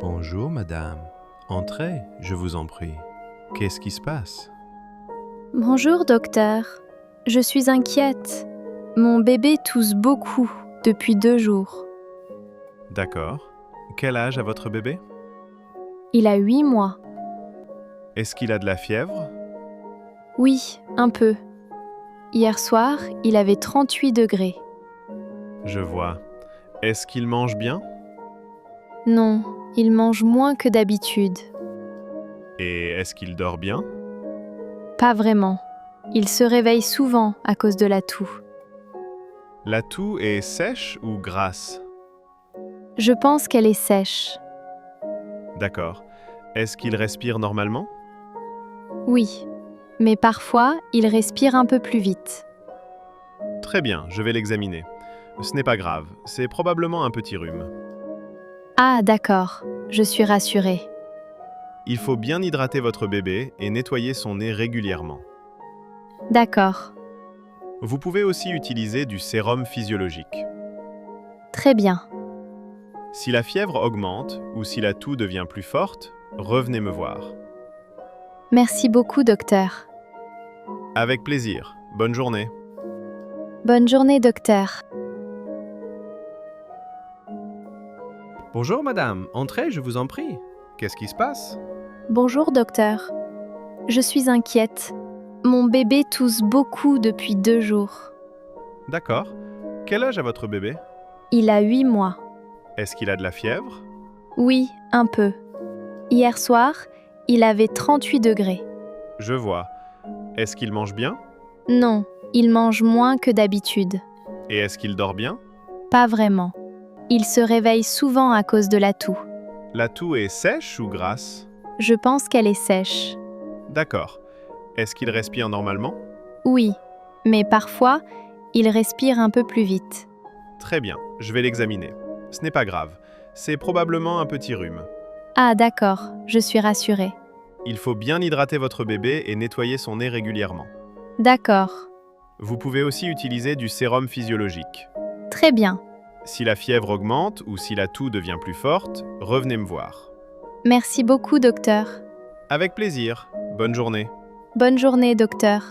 Bonjour madame. Entrez, je vous en prie. Qu'est-ce qui se passe? Bonjour docteur, je suis inquiète. Mon bébé tousse beaucoup depuis 2 jours. D'accord. Quel âge a votre bébé? Il a 8 mois. Est-ce qu'il a de la fièvre? Oui, un peu. Hier soir, il avait 38 degrés. Je vois. Est-ce qu'il mange bien? Non, il mange moins que d'habitude. Et est-ce qu'il dort bien? Pas vraiment. Il se réveille souvent à cause de la toux. La toux est sèche ou grasse? Je pense qu'elle est sèche. D'accord. Est-ce qu'il respire normalement? Oui, mais parfois, il respire un peu plus vite. Très bien, je vais l'examiner. Ce n'est pas grave, c'est probablement un petit rhume. Ah, d'accord, je suis rassurée. Il faut bien hydrater votre bébé et nettoyer son nez régulièrement. D'accord, Vous pouvez aussi utiliser du sérum physiologique. très bien. Si la fièvre augmente ou si la toux devient plus forte, revenez me voir. Merci beaucoup, docteur. Avec plaisir. Bonne journée. Bonne journée, docteur. Bonjour madame, entrez, je vous en prie. Qu'est-ce qui se passe? Bonjour, docteur. Je suis inquiète. Mon bébé tousse beaucoup depuis 2 jours. D'accord. Quel âge a votre bébé? Il a 8 mois. Est-ce qu'il a de la fièvre? Oui, un peu. Hier soir, il avait 38 degrés. Je vois. Est-ce qu'il mange bien? Non, il mange moins que d'habitude. Et est-ce qu'il dort bien? Pas vraiment. Il se réveille souvent à cause de la toux. La toux est sèche ou grasse? Je pense qu'elle est sèche. D'accord. Est-ce qu'il respire normalement? Oui, mais parfois, il respire un peu plus vite. Très bien, je vais l'examiner. Ce n'est pas grave, c'est probablement un petit rhume. Ah, d'accord, je suis rassurée. Il faut bien hydrater votre bébé et nettoyer son nez régulièrement. D'accord, Vous pouvez aussi utiliser du sérum physiologique. très bien. Si la fièvre augmente ou si la toux devient plus forte, revenez me voir. Merci beaucoup, docteur. Avec plaisir. Bonne journée. Bonne journée, docteur.